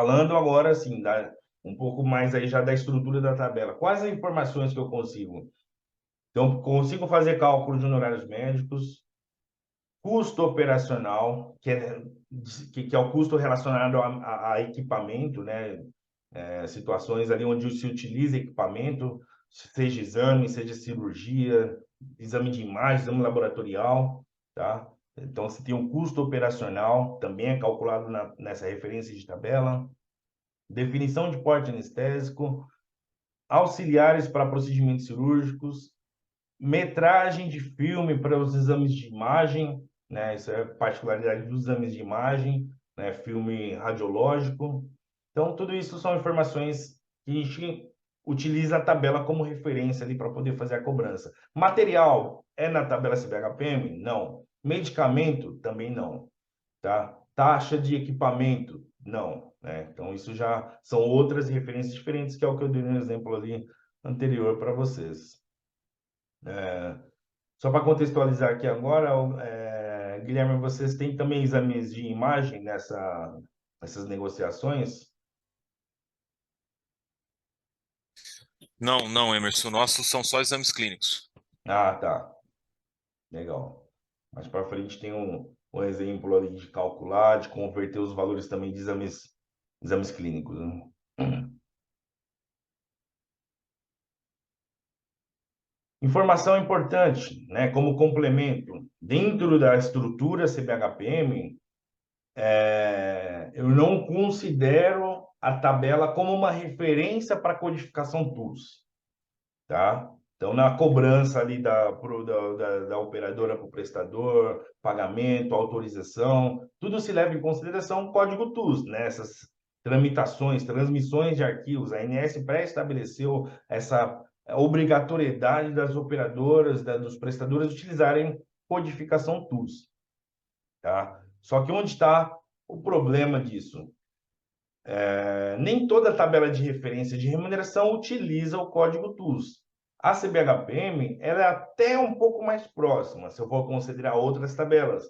Falando agora, assim, um pouco mais aí já da estrutura da tabela. Quais as informações que eu consigo? Então, consigo fazer cálculo de honorários médicos, custo operacional, que é o custo relacionado a equipamento, né? Situações ali onde se utiliza equipamento, seja exame, seja cirurgia, exame de imagem, exame laboratorial, tá? Então, se tem um custo operacional, também é calculado nessa referência de tabela. Definição de porte anestésico, auxiliares para procedimentos cirúrgicos, metragem de filme para os exames de imagem, né? Isso é particularidade dos exames de imagem, né? Filme radiológico. Então, tudo isso são informações que a gente utiliza a tabela como referência ali para poder fazer a cobrança. Material é na tabela CBHPM? Não. Medicamento? Também não. Tá? Taxa de equipamento? Não. Né? Então, isso já são outras referências diferentes, que é o que eu dei no exemplo ali anterior para vocês. Só para contextualizar aqui agora, Guilherme, vocês têm também exames de imagem nessas negociações? Não, não, Emerson. Nossos são só exames clínicos. Ah, tá. Legal. Mais para frente tem um exemplo ali de calcular, de converter os valores também de exames clínicos, né? Informação importante, né? Como complemento, dentro da estrutura CBHPM, eu não considero a tabela como uma referência para codificação TUS, tá? Então, na cobrança ali da operadora para o prestador, pagamento, autorização, tudo se leva em consideração o código TUS, né? Essas tramitações, transmissões de arquivos. A ANS pré-estabeleceu essa obrigatoriedade das operadoras, dos prestadores utilizarem codificação TUS, tá? Só que onde está o problema disso? Nem toda tabela de referência de remuneração utiliza o código TUS. A CBHPM ela é até um pouco mais próxima, se eu for considerar outras tabelas,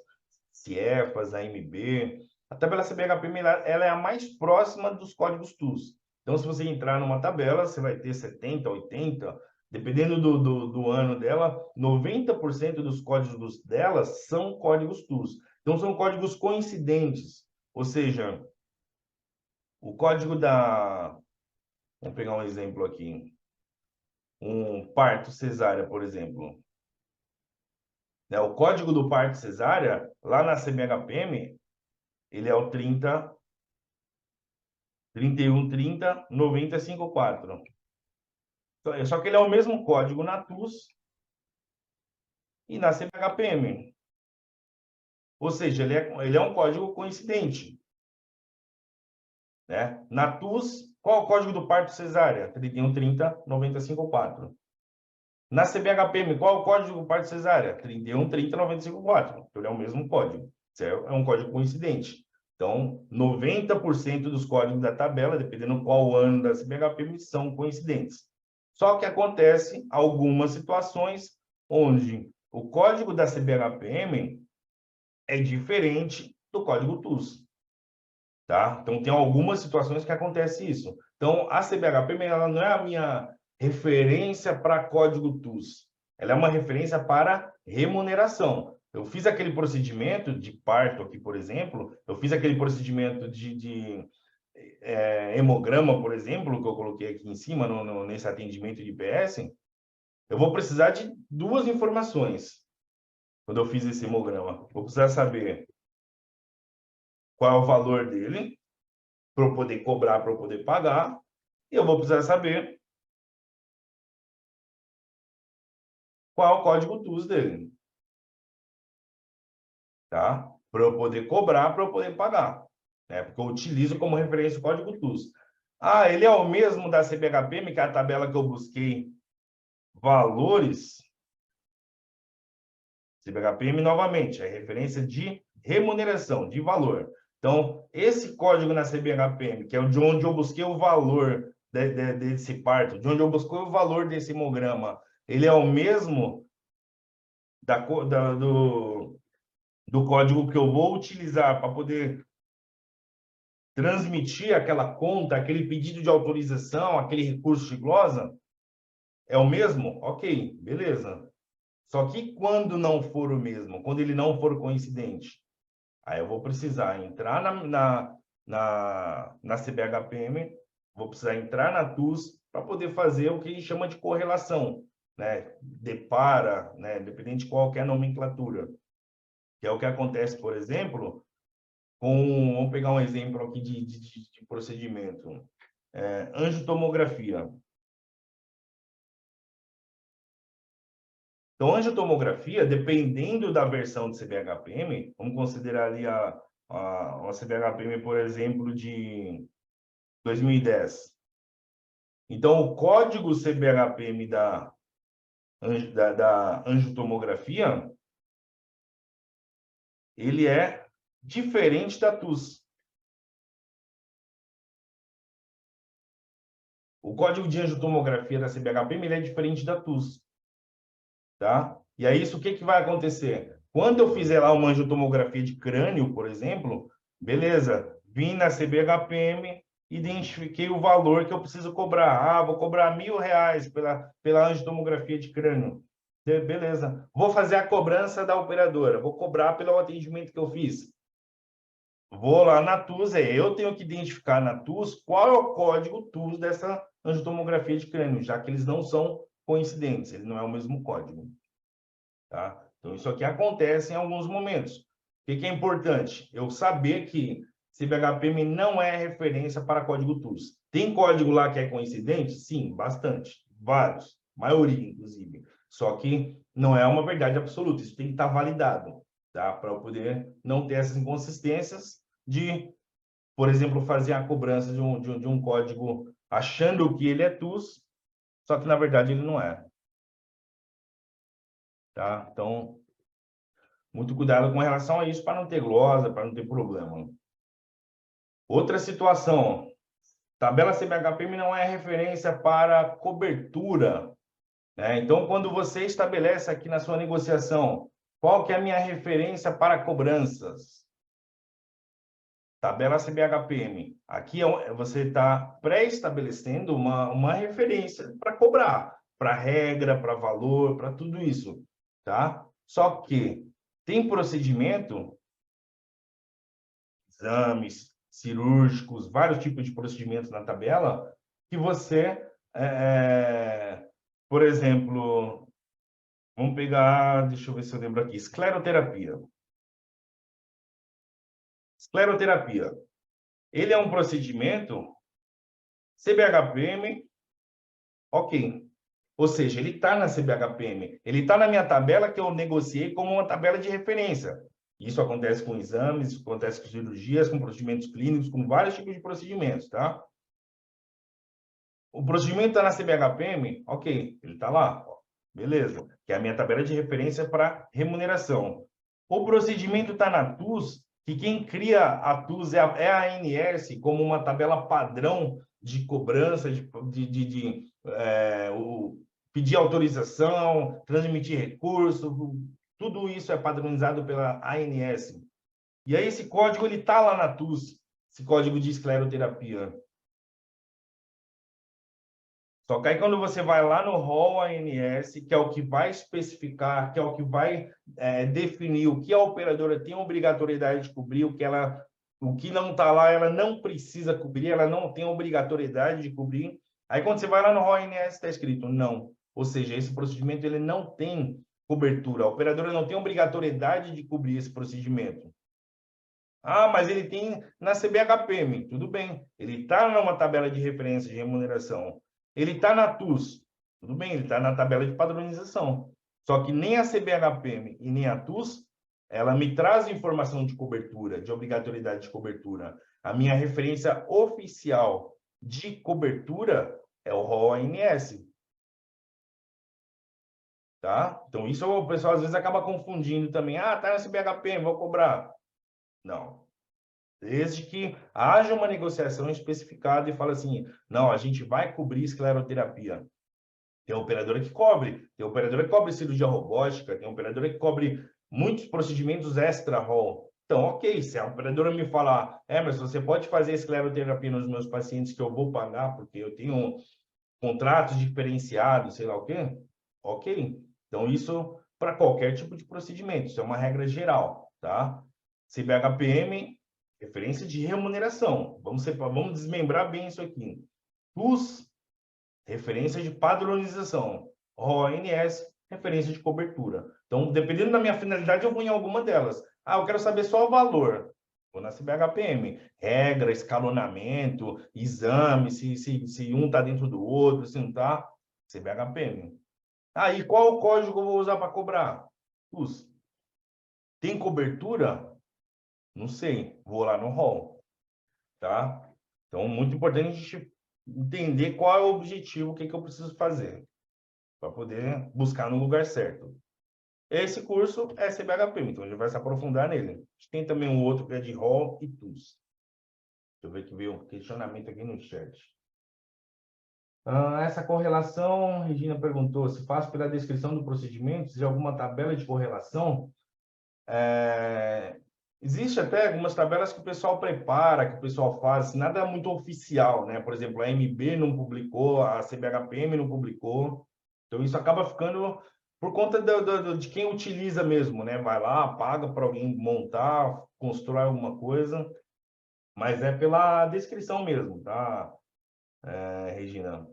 CIEFAS, AMB. A tabela CBHPM ela é a mais próxima dos códigos TUS. Então, se você entrar numa tabela, você vai ter 70, 80, dependendo do ano dela, 90% dos códigos dela são códigos TUS. Então, são códigos coincidentes, ou seja, o código da... Vamos pegar um exemplo aqui. Um parto cesárea, por exemplo. Né? O código do parto cesárea, lá na CBHPM, ele é o 3130 9054. Só que ele é o mesmo código na TUS e na CBHPM. Ou seja, ele é um código coincidente. Né? Na TUS, qual é o código do parto cesárea? 3130 9054. Na CBHPM, qual é o código do parto cesárea? 3130 954. Então, ele é o mesmo código. Certo? É um código coincidente. Então, 90% dos códigos da tabela, dependendo qual ano da CBHPM, são coincidentes. Só que acontece algumas situações onde o código da CBHPM é diferente do código TUS. Tá? Então, tem algumas situações que acontece isso. Então, a CBHPM ela não é a minha referência para código TUS. Ela é uma referência para remuneração. Eu fiz aquele procedimento de parto aqui, por exemplo, eu fiz aquele procedimento de hemograma, por exemplo, que eu coloquei aqui em cima, nesse atendimento de IPS, eu vou precisar de duas informações quando eu fiz esse hemograma. Vou precisar saber qual é o valor dele, para eu poder cobrar, para eu poder pagar, e eu vou precisar saber qual é o código TUS dele, tá? Para eu poder cobrar, para eu poder pagar, né? Porque eu utilizo como referência o código TUS. Ah, ele é o mesmo da CBHPM, que é a tabela que eu busquei valores. CBHPM, novamente, é referência de remuneração, de valor. Então, esse código na CBHPM, que é de onde eu busquei o valor desse parto, de onde eu busquei o valor desse hemograma, ele é o mesmo do código que eu vou utilizar para poder transmitir aquela conta, aquele pedido de autorização, aquele recurso de glosa, é o mesmo? Ok, beleza. Só que quando não for o mesmo, quando ele não for coincidente, aí eu vou precisar entrar na CBHPM, vou precisar entrar na TUS para poder fazer o que a gente chama de correlação, né? Depara, né? Independente de qualquer nomenclatura. Que é o que acontece, por exemplo, com... Vamos pegar um exemplo aqui de procedimento. Angiotomografia. Então, angiotomografia, dependendo da versão de CBHPM, vamos considerar ali a CBHPM, por exemplo, de 2010. Então, o código CBHPM da angiotomografia, ele é diferente da TUS. O código de angiotomografia da CBHPM, ele é diferente da TUS. Tá? E aí, isso, o que vai acontecer? Quando eu fizer lá uma angiotomografia de crânio, por exemplo, beleza, vim na CBHPM, identifiquei o valor que eu preciso cobrar. Ah, vou cobrar R$ 1.000 pela angiotomografia de crânio. Beleza. Vou fazer a cobrança da operadora, vou cobrar pelo atendimento que eu fiz. Vou lá na TUS, eu tenho que identificar na TUS qual é o código TUS dessa angiotomografia de crânio, já que eles não são coincidentes, ele não é o mesmo código. Tá? Então, isso aqui acontece em alguns momentos. O que é importante? Eu saber que CBHPM não é referência para código TUS. Tem código lá que é coincidente? Sim, bastante. Vários. Maioria, inclusive. Só que não é uma verdade absoluta. Isso tem que estar validado, tá? Para eu poder não ter essas inconsistências de, por exemplo, fazer a cobrança de um código achando que ele é TUS, só que, na verdade, ele não é. Tá? Então, muito cuidado com relação a isso para não ter glosa, para não ter problema. Outra situação, tabela CBHPM não é referência para cobertura, né? Então, quando você estabelece aqui na sua negociação, qual que é a minha referência para cobranças? Tabela CBHPM. Aqui você está pré-estabelecendo uma referência para cobrar, para regra, para valor, para tudo isso, tá? Só que tem procedimento, exames cirúrgicos, vários tipos de procedimentos na tabela, que você, por exemplo, vamos pegar, deixa eu ver se eu lembro aqui, escleroterapia. Escleroterapia. Ele é um procedimento CBHPM, ok. Ou seja, ele está na CBHPM, ele está na minha tabela que eu negociei como uma tabela de referência. Isso acontece com exames, isso acontece com cirurgias, com procedimentos clínicos, com vários tipos de procedimentos, tá? O procedimento está na CBHPM, ok, ele está lá, ó, beleza, que é a minha tabela de referência para remuneração. O procedimento está na TUS, que quem cria a TUS é a ANS como uma tabela padrão de cobrança, pedir autorização, transmitir recurso, tudo isso é padronizado pela ANS. E aí esse código ele está lá na TUS, esse código de escleroterapia. Só que aí quando você vai lá no rol ANS, que é o que vai especificar, que é o que vai definir o que a operadora tem obrigatoriedade de cobrir, o que não está lá, ela não precisa cobrir, ela não tem obrigatoriedade de cobrir. Aí quando você vai lá no rol ANS, está escrito não. Ou seja, esse procedimento ele não tem cobertura. A operadora não tem obrigatoriedade de cobrir esse procedimento. Ah, mas ele tem na CBHPM. Tudo bem. Ele está numa tabela de referência de remuneração. Ele está na TUS. Tudo bem, ele está na tabela de padronização. Só que nem a CBHPM e nem a TUS, ela me traz informação de cobertura, de obrigatoriedade de cobertura. A minha referência oficial de cobertura é o rol ANS. Tá? Então, isso o pessoal às vezes acaba confundindo também. Ah, tá na CBHPM, vou cobrar. Não. Desde que haja uma negociação especificada e fala assim, não, a gente vai cobrir escleroterapia. Tem operadora que cobre, tem operadora que cobre cirurgia robótica, tem operadora que cobre muitos procedimentos extra-rol. Então, ok, se a operadora me falar, mas você pode fazer escleroterapia nos meus pacientes que eu vou pagar, porque eu tenho contratos diferenciados, sei lá o quê, ok. Então, isso para qualquer tipo de procedimento, isso é uma regra geral, tá? CBHPM, referência de remuneração. Vamos desmembrar bem isso aqui. TUS, referência de padronização. ONS, referência de cobertura. Então, dependendo da minha finalidade, eu vou em alguma delas. Eu quero saber só o valor. Vou na CBHPM. Regra, escalonamento, exame, se um está dentro do outro, se não está. CBHPM. E qual o código eu vou usar para cobrar? TUS. Tem cobertura? Não sei. Vou lá no hall. Tá? Então, muito importante a gente entender qual é o objetivo, o que eu preciso fazer para poder buscar no lugar certo. Esse curso é CBHP, então a gente vai se aprofundar nele. Tem também um outro que é de hall e TUS. Deixa eu ver que veio um questionamento aqui no chat. Essa correlação, Regina perguntou, se faz pela descrição do procedimento, se alguma tabela de correlação. Existe até algumas tabelas que o pessoal prepara, que o pessoal faz, nada muito oficial, né? Por exemplo, a MB não publicou, a CBHPM não publicou. Então, isso acaba ficando por conta de quem utiliza mesmo, né? Vai lá, paga para alguém montar, constrói alguma coisa, mas é pela descrição mesmo, tá, Regina?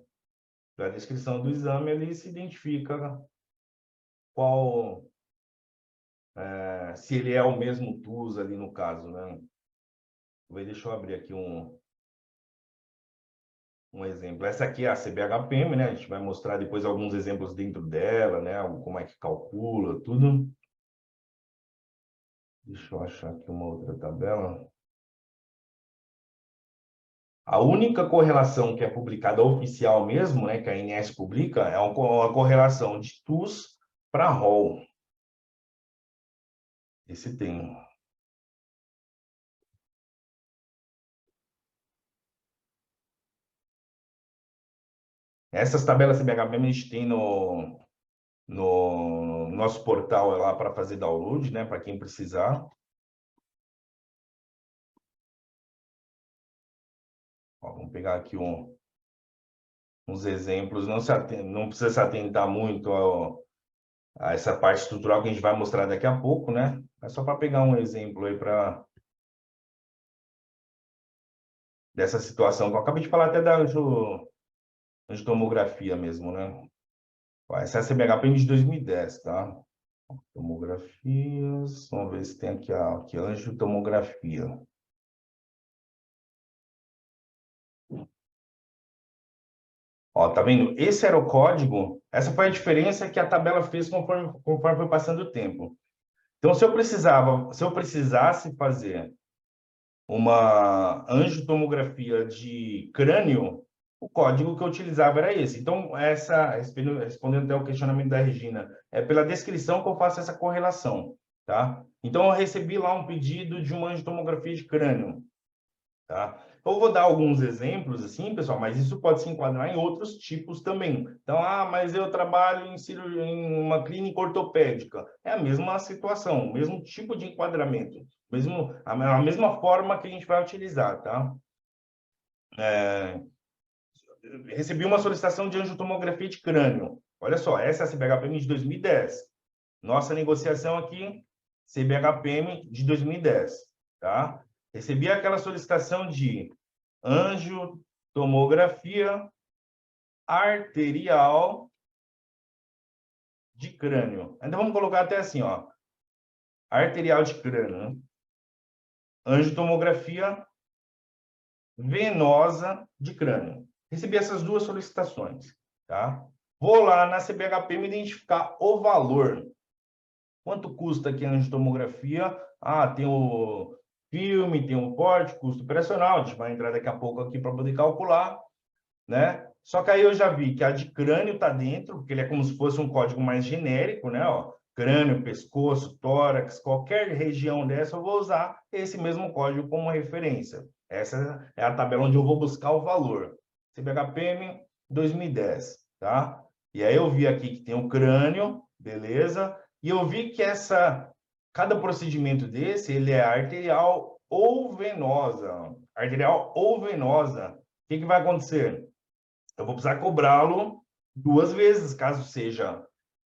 Pela descrição do exame, ele se identifica qual... se ele é o mesmo TUS ali no caso, né? Deixa eu abrir aqui um exemplo. Essa aqui é a CBHPM, né? A gente vai mostrar depois alguns exemplos dentro dela, né? Como é que calcula, tudo. Deixa eu achar aqui uma outra tabela. A única correlação que é publicada oficial mesmo, né? Que a INS publica, é uma correlação de TUS para ROL. Esse tem. Essas tabelas CBHPM a gente tem no nosso portal lá para fazer download, né? Para quem precisar. Vamos pegar aqui uns exemplos. Não precisa se atentar muito a essa parte estrutural que a gente vai mostrar daqui a pouco, né? É só para pegar um exemplo aí dessa situação que eu acabei de falar até da angiotomografia mesmo, né? Essa é a CBHPM de 2010, tá? Tomografias, vamos ver se tem aqui a angiotomografia. Ó, tá vendo? Esse era o código, essa foi a diferença que a tabela fez conforme foi passando o tempo. Então, se eu precisasse fazer uma angiotomografia de crânio, o código que eu utilizava era esse. Então, respondendo até o questionamento da Regina, é pela descrição que eu faço essa correlação, tá? Então, eu recebi lá um pedido de uma angiotomografia de crânio, tá? Eu vou dar alguns exemplos, assim, pessoal, mas isso pode se enquadrar em outros tipos também. Então, mas eu trabalho em uma clínica ortopédica. É a mesma situação, o mesmo tipo de enquadramento, a mesma forma que a gente vai utilizar, tá? Recebi uma solicitação de angiotomografia de crânio. Olha só, essa é a CBHPM de 2010. Nossa negociação aqui, CBHPM de 2010, tá? Recebi aquela solicitação de angiotomografia arterial de crânio. Ainda vamos colocar até assim, ó. Arterial de crânio, né? Angiotomografia venosa de crânio. Recebi essas duas solicitações, tá? Vou lá na CBHP me identificar o valor. Quanto custa aqui a angiotomografia? Tem o filme, tem o porte, custo operacional. A gente vai entrar daqui a pouco aqui para poder calcular, né? Só que aí eu já vi que a de crânio está dentro, porque ele é como se fosse um código mais genérico, né? Ó, crânio, pescoço, tórax, qualquer região dessa, eu vou usar esse mesmo código como referência. Essa é a tabela onde eu vou buscar o valor. CBHPM 2010, tá? E aí eu vi aqui que tem o crânio, beleza? E eu vi que essa Cada procedimento desse, ele é arterial ou venosa. Arterial ou venosa. O que vai acontecer? Eu vou precisar cobrá-lo 2 vezes, caso seja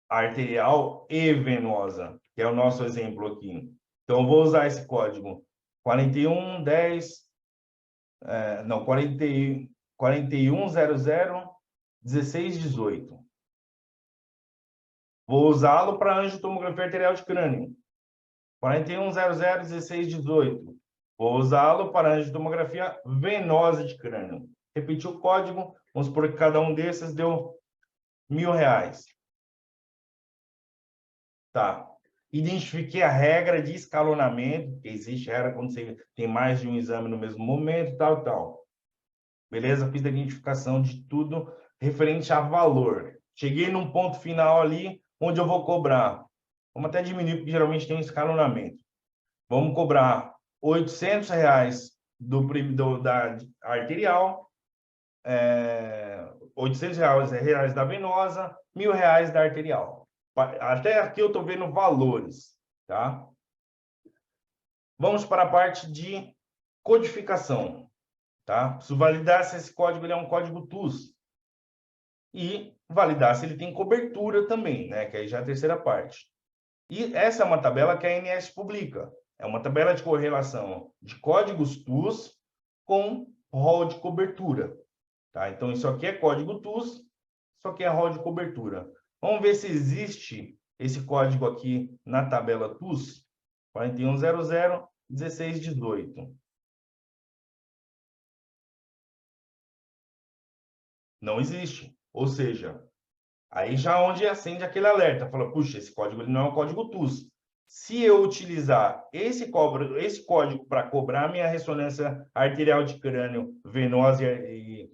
arterial e venosa, que é o nosso exemplo aqui. Então, eu vou usar esse código 4110, não, 4100-1618. Vou usá-lo para angiotomografia arterial de crânio. 4100-1618. Vou usá-lo para angiotomografia venosa de crânio. Repetir o código, vamos supor que cada um desses deu R$1.000. Tá. Identifiquei a regra de escalonamento, que existe regra quando você tem mais de um exame no mesmo momento, tal. Beleza? Fiz a identificação de tudo referente a valor. Cheguei num ponto final ali, onde eu vou cobrar. Vamos até diminuir, porque geralmente tem um escalonamento. Vamos cobrar R$800 da arterial, R$800 da venosa, R$1.000 da arterial. Até aqui eu estou vendo valores, tá? Vamos para a parte de codificação, tá? Preciso validar se esse código ele é um código TUS e validar se ele tem cobertura também, né? Que aí já é a terceira parte. E essa é uma tabela que a ANS publica. É uma tabela de correlação de códigos TUS com rol de cobertura, tá? Então, isso aqui é código TUS, isso aqui é rol de cobertura. Vamos ver se existe esse código aqui na tabela TUS, 4100-1618. Não existe. Ou seja, aí já onde acende aquele alerta, fala, puxa, esse código ele não é um código TUS. Se eu utilizar esse código para cobrar minha ressonância arterial de crânio venosa e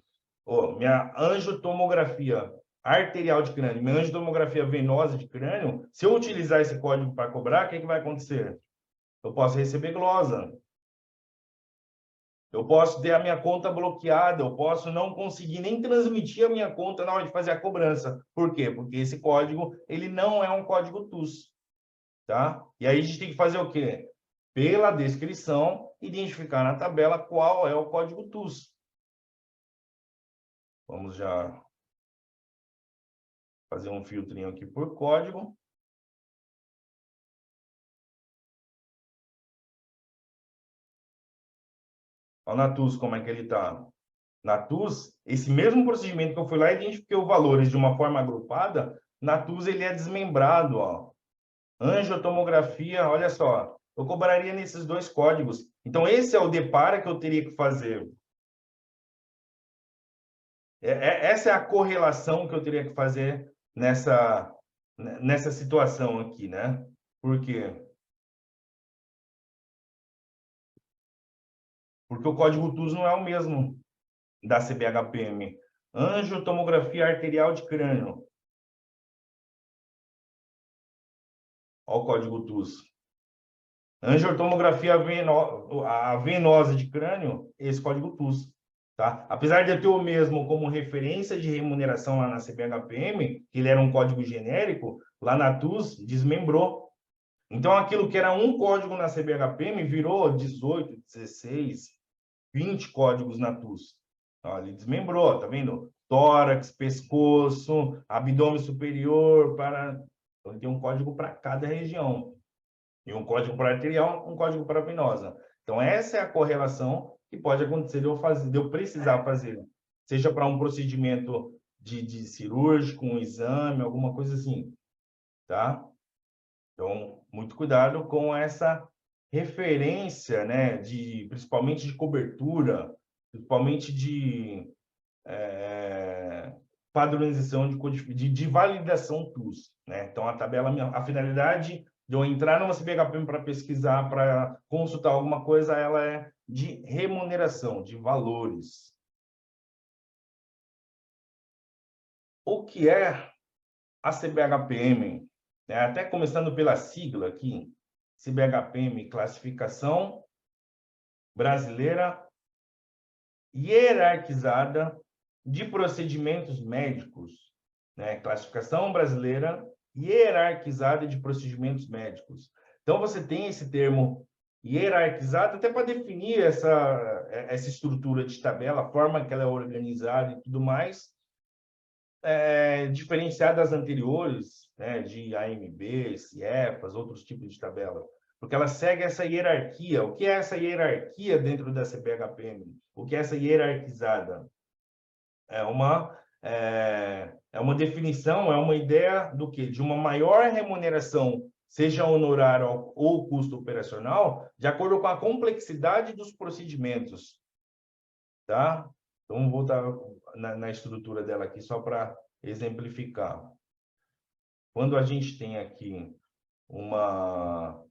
minha angiotomografia arterial de crânio, minha angiotomografia venosa de crânio, se eu utilizar esse código para cobrar, o que vai acontecer? Eu posso receber glosa. Eu posso ter a minha conta bloqueada, eu posso não conseguir nem transmitir a minha conta na hora de fazer a cobrança. Por quê? Porque esse código, ele não é um código TUS, tá? E aí a gente tem que fazer o quê? Pela descrição, identificar na tabela qual é o código TUS. Vamos já fazer um filtrinho aqui por código. Olha na TUS como é que ele está. Na TUS, esse mesmo procedimento que eu fui lá e identifiquei os valores de uma forma agrupada, na TUS ele é desmembrado, ó. Angiotomografia, olha só, eu cobraria nesses 2 códigos. Então, esse é o depara que eu teria que fazer. Essa é a correlação que eu teria que fazer nessa situação aqui, né? Por quê? Porque o código TUS não é o mesmo da CBHPM. Angiotomografia arterial de crânio. Olha o código TUS. Angiotomografia venosa de crânio, esse código TUS. Tá? Apesar de eu ter o mesmo como referência de remuneração lá na CBHPM, que ele era um código genérico, lá na TUS desmembrou. Então, aquilo que era um código na CBHPM virou 18, 16, 20 códigos na TUS. Então, ele desmembrou, tá vendo? Tórax, pescoço, abdômen superior, Então, tem um código para cada região. E um código para arterial, um código para venosa. Então, essa é a correlação que pode acontecer de eu precisar fazer. Seja para um procedimento de cirúrgico, um exame, alguma coisa assim. Tá? Então, muito cuidado com essa referência, né, principalmente de cobertura, principalmente de padronização de validação TUS. Né? Então, a tabela, a finalidade de eu entrar numa CBHPM para pesquisar, para consultar alguma coisa, ela é de remuneração, de valores. O que é a CBHPM? Até começando pela sigla aqui, CBHPM, Classificação Brasileira Hierarquizada de Procedimentos Médicos. Classificação Brasileira Hierarquizada de Procedimentos Médicos. Então, você tem esse termo hierarquizado até para definir essa estrutura de tabela, a forma que ela é organizada e tudo mais, diferenciada das anteriores, né, de AMB, CIEFAS, outros tipos de tabela, porque ela segue essa hierarquia. O que é essa hierarquia dentro da CBHPM? O que é essa hierarquizada? É uma definição, é uma ideia do quê? De uma maior remuneração, seja honorário ou custo operacional, de acordo com a complexidade dos procedimentos, tá? Então, vamos voltar na estrutura dela aqui, só para exemplificar. Quando a gente tem aqui uma,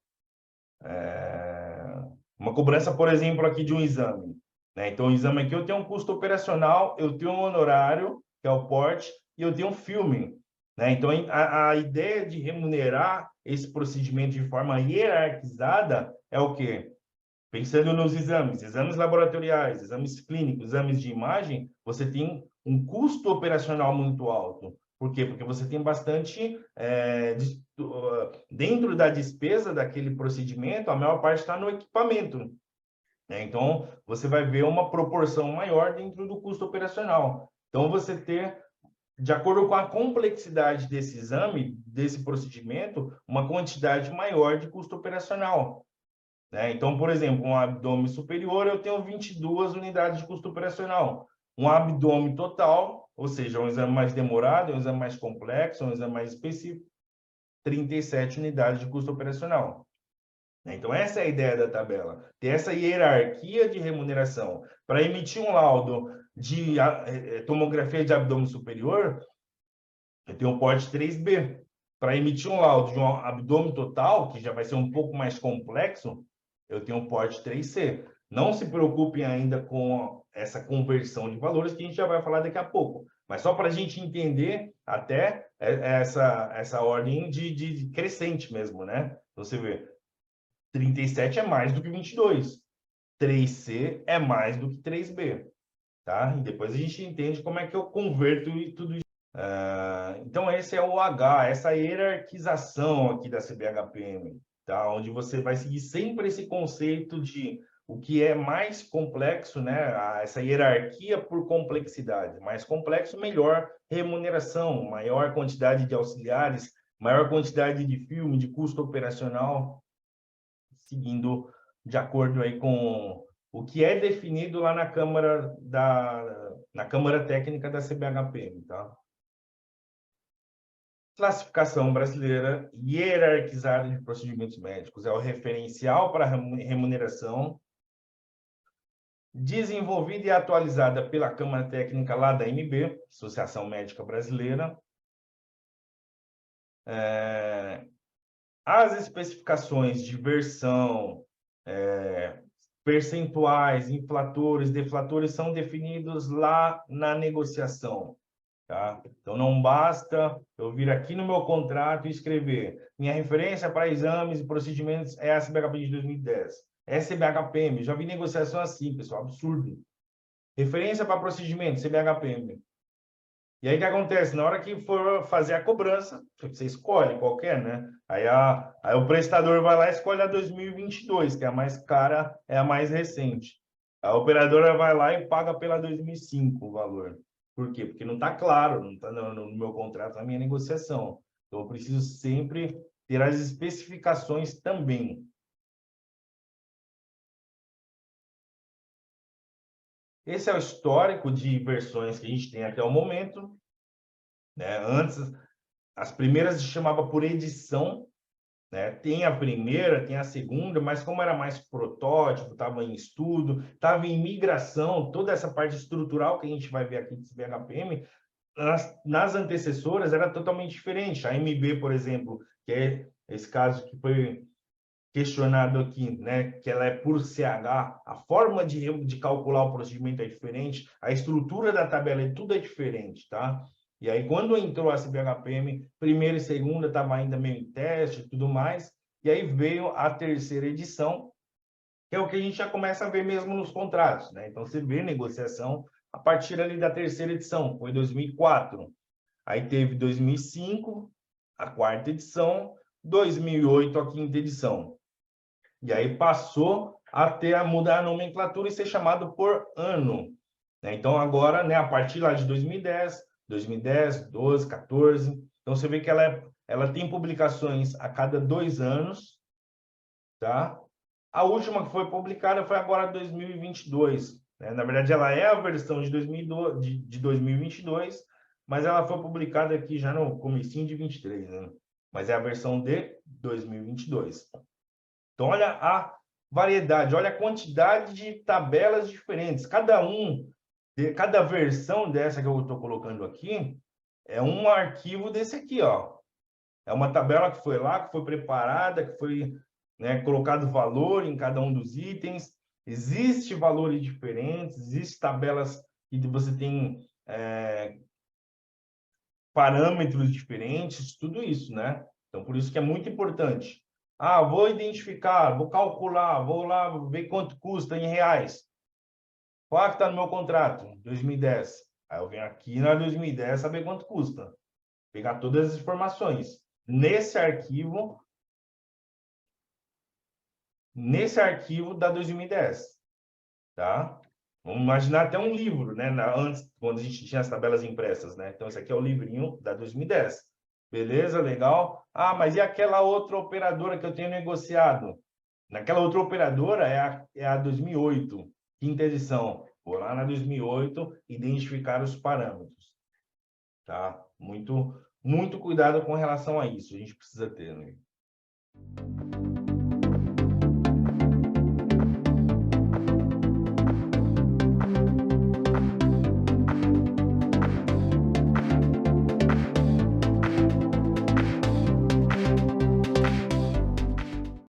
uma cobrança, por exemplo, aqui de um exame, né? Então, o exame aqui eu tenho um custo operacional, eu tenho um honorário, que é o porte, e eu tenho um filme, né? Então, a ideia de remunerar esse procedimento de forma hierarquizada é o quê? Pensando nos exames, exames laboratoriais, exames clínicos, exames de imagem, você tem um custo operacional muito alto. Por quê? Porque você tem bastante... dentro da despesa daquele procedimento, a maior parte está no equipamento, né? Então, você vai ver uma proporção maior dentro do custo operacional. Então, você ter, de acordo com a complexidade desse exame, desse procedimento, uma quantidade maior de custo operacional, né? Então, por exemplo, um abdômen superior, eu tenho 22 unidades de custo operacional. Um abdômen total, ou seja, um exame mais demorado, um exame mais complexo, um exame mais específico, 37 unidades de custo operacional. Então, essa é a ideia da tabela, ter essa hierarquia de remuneração. Para emitir um laudo de tomografia de abdômen superior, eu tenho o porte 3B. Para emitir um laudo de um abdômen total, que já vai ser um pouco mais complexo, eu tenho o porte 3C. Não se preocupem ainda com essa conversão de valores, que a gente já vai falar daqui a pouco. Mas só para a gente entender até essa ordem de crescente mesmo, né? Você vê, 37 é mais do que 22. 3C é mais do que 3B, tá? E depois a gente entende como é que eu converto tudo isso. Então, esse é o H, essa hierarquização aqui da CBHPM, tá? Onde você vai seguir sempre esse conceito de o que é mais complexo, né? Essa hierarquia por complexidade. Mais complexo, melhor remuneração, maior quantidade de auxiliares, maior quantidade de filme, de custo operacional, seguindo de acordo aí com o que é definido lá na Câmara Técnica da CBHPM, tá? Classificação brasileira hierarquizada de procedimentos médicos é o referencial para remuneração, desenvolvida e atualizada pela Câmara Técnica lá da AMB, Associação Médica Brasileira. As especificações de versão, percentuais, inflatores, deflatores são definidos lá na negociação. Tá? Então, não basta eu vir aqui no meu contrato e escrever minha referência para exames e procedimentos é a CBHPM de 2010. CBHPM, já vi negociação assim, pessoal, absurdo. Referência para procedimento, CBHPM. E aí, o que acontece? Na hora que for fazer a cobrança, você escolhe qualquer, né? Aí o prestador vai lá e escolhe a 2022, que é a mais cara, é a mais recente. A operadora vai lá e paga pela 2005 o valor. Por quê? Porque não está claro, não está no meu contrato, na minha negociação. Então, eu preciso sempre ter as especificações também. Esse é o histórico de versões que a gente tem até o momento, né? Antes, as primeiras se chamava por edição, né? Tem a primeira, tem a segunda, mas como era mais protótipo, estava em estudo, estava em migração, toda essa parte estrutural que a gente vai ver aqui de CBHPM, nas antecessoras era totalmente diferente. A MB, por exemplo, que é esse caso que foi questionado aqui, né, que ela é por CH, a forma de calcular o procedimento é diferente, a estrutura da tabela, tudo é diferente, tá? E aí, quando entrou a CBHPM, primeira e segunda estava ainda meio em teste e tudo mais, e aí veio a terceira edição, que é o que a gente já começa a ver mesmo nos contratos, né? Então, você vê negociação a partir ali da terceira edição, foi 2004. Aí teve 2005, a quarta edição, 2008 a quinta edição. E aí passou a mudar a nomenclatura e ser chamado por ano, né? Então, agora, né, a partir lá de 2010, 12, 14, então você vê que ela tem publicações a cada 2 anos, tá? A última que foi publicada foi agora 2022, né? Na verdade, ela é a versão de 2022, mas ela foi publicada aqui já no comecinho de 23, né? Mas é a versão de 2022. Então, olha a variedade, olha a quantidade de tabelas diferentes. Cada versão dessa que eu estou colocando aqui é um arquivo desse aqui, ó. É uma tabela que foi lá, que foi preparada, que foi, né, colocado valor em cada um dos itens. Existem valores diferentes, existem tabelas que você tem parâmetros diferentes, tudo isso, né? Então, por isso que é muito importante. Ah, vou identificar, vou calcular, vou lá ver quanto custa em reais. Qual que está no meu contrato? 2010. Aí eu venho aqui na 2010 saber quanto custa. Pegar todas as informações. Nesse arquivo da 2010, tá? Vamos imaginar até um livro, né? Antes, quando a gente tinha as tabelas impressas, né? Então, esse aqui é o livrinho da 2010. Beleza, legal. Ah, mas e aquela outra operadora que eu tenho negociado? Naquela outra operadora é a 2008, quinta edição. Vou lá na 2008, identificar os parâmetros, tá? Muito, muito cuidado com relação a isso. A gente precisa ter, né?